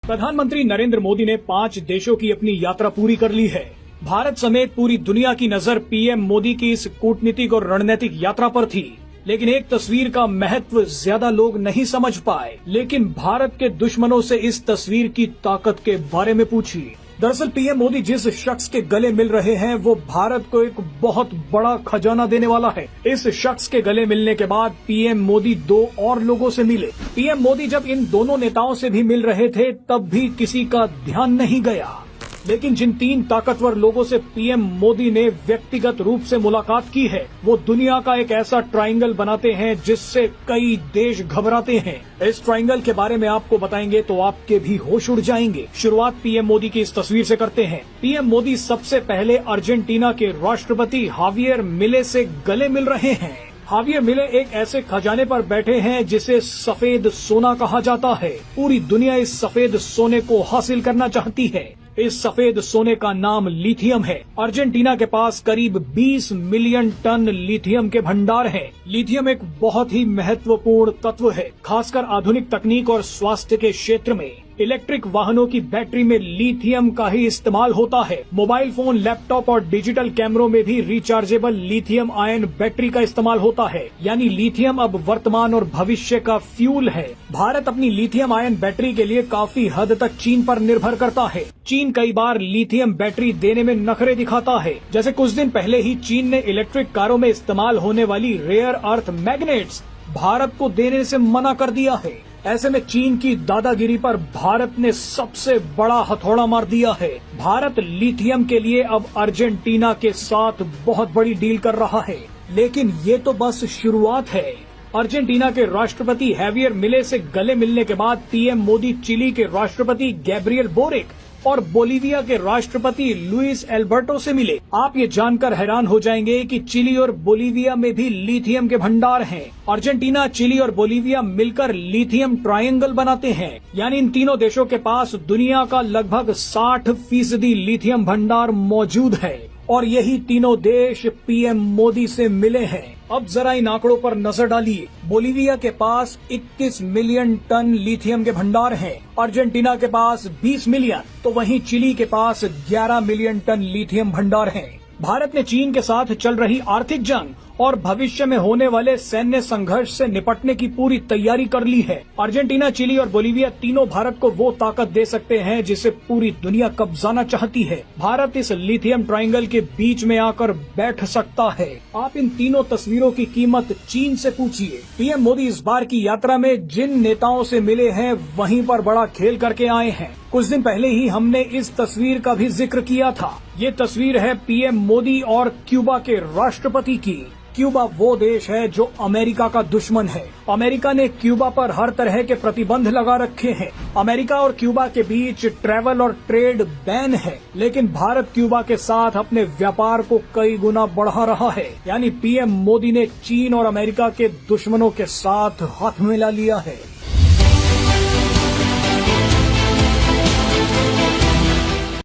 प्रधानमंत्री नरेंद्र मोदी ने 5 देशों की अपनी यात्रा पूरी कर ली है। भारत समेत पूरी दुनिया की नजर पीएम मोदी की इस कूटनीतिक और रणनीतिक यात्रा पर थी, लेकिन एक तस्वीर का महत्व ज्यादा लोग नहीं समझ पाए। लेकिन भारत के दुश्मनों से इस तस्वीर की ताकत के बारे में पूछी। दरअसल पीएम मोदी जिस शख्स के गले मिल रहे हैं वो भारत को एक बहुत बड़ा खजाना देने वाला है। इस शख्स के गले मिलने के बाद पीएम मोदी 2 और लोगों से मिले। पीएम मोदी जब इन दोनों नेताओं से भी मिल रहे थे तब भी किसी का ध्यान नहीं गया, लेकिन जिन 3 ताकतवर लोगों से पीएम मोदी ने व्यक्तिगत रूप से मुलाकात की है वो दुनिया का एक ऐसा ट्रायंगल बनाते हैं जिससे कई देश घबराते हैं। इस ट्रायंगल के बारे में आपको बताएंगे तो आपके भी होश उड़ जाएंगे। शुरुआत पीएम मोदी की इस तस्वीर से करते हैं। पीएम मोदी सबसे पहले अर्जेंटीना के राष्ट्रपति हावियर मिले से गले मिल रहे हैं। हावियर मिले एक ऐसे खजाने पर बैठे हैं जिसे सफेद सोना कहा जाता है। पूरी दुनिया इस सफेद सोने को हासिल करना चाहती है। इस सफेद सोने का नाम लिथियम है। अर्जेंटीना के पास करीब 20 मिलियन टन लिथियम के भंडार हैं। लिथियम एक बहुत ही महत्वपूर्ण तत्व है, खासकर आधुनिक तकनीक और स्वास्थ्य के क्षेत्र में। इलेक्ट्रिक वाहनों की बैटरी में लिथियम का ही इस्तेमाल होता है। मोबाइल फोन, लैपटॉप और डिजिटल कैमरों में भी रिचार्जेबल लिथियम आयन बैटरी का इस्तेमाल होता है। यानी लिथियम अब वर्तमान और भविष्य का फ्यूल है। भारत अपनी लिथियम आयन बैटरी के लिए काफी हद तक चीन पर निर्भर करता है। चीन कई बार लिथियम बैटरी देने में नखरे दिखाता है। जैसे कुछ दिन पहले ही चीन ने इलेक्ट्रिक कारों में इस्तेमाल होने वाली रेयर अर्थ मैग्नेट्स भारत को देने से मना कर दिया है। ऐसे में चीन की दादागिरी पर भारत ने सबसे बड़ा हथौड़ा मार दिया है। भारत लिथियम के लिए अब अर्जेंटीना के साथ बहुत बड़ी डील कर रहा है, लेकिन ये तो बस शुरुआत है। अर्जेंटीना के राष्ट्रपति हैवियर मिले से गले मिलने के बाद पीएम मोदी चिली के राष्ट्रपति गैब्रियल बोरिक और बोलीविया के राष्ट्रपति लुइस एल्बर्टो से मिले। आप ये जानकर हैरान हो जाएंगे कि चिली और बोलीविया में भी लिथियम के भंडार हैं। अर्जेंटीना, चिली और बोलीविया मिलकर लिथियम ट्रायंगल बनाते हैं। यानी इन तीनों देशों के पास दुनिया का लगभग 60% लिथियम भंडार मौजूद है और यही तीनों देश पीएम मोदी से मिले हैं। अब जरा इन आंकड़ों पर नजर डालिए। बोलीविया के पास 21 मिलियन टन लिथियम के भंडार हैं। अर्जेंटीना के पास 20 मिलियन, तो वहीं चिली के पास 11 मिलियन टन लिथियम भंडार हैं। भारत ने चीन के साथ चल रही आर्थिक जंग और भविष्य में होने वाले सैन्य संघर्ष से निपटने की पूरी तैयारी कर ली है। अर्जेंटीना, चिली और बोलीविया तीनों भारत को वो ताकत दे सकते हैं जिसे पूरी दुनिया कब्जाना चाहती है। भारत इस लिथियम ट्रायंगल के बीच में आकर बैठ सकता है। आप इन तीनों तस्वीरों की कीमत चीन से पूछिए। पीएम मोदी इस बार की यात्रा में जिन नेताओं से मिले हैं वहीं पर बड़ा खेल करके आए हैं। कुछ दिन पहले ही हमने इस तस्वीर का भी जिक्र किया था। ये तस्वीर है पीएम मोदी और क्यूबा के राष्ट्रपति की। क्यूबा वो देश है जो अमेरिका का दुश्मन है। अमेरिका ने क्यूबा पर हर तरह के प्रतिबंध लगा रखे हैं। अमेरिका और क्यूबा के बीच ट्रैवल और ट्रेड बैन है, लेकिन भारत क्यूबा के साथ अपने व्यापार को कई गुना बढ़ा रहा है। यानी पीएम मोदी ने चीन और अमेरिका के दुश्मनों के साथ हाथ मिला लिया है।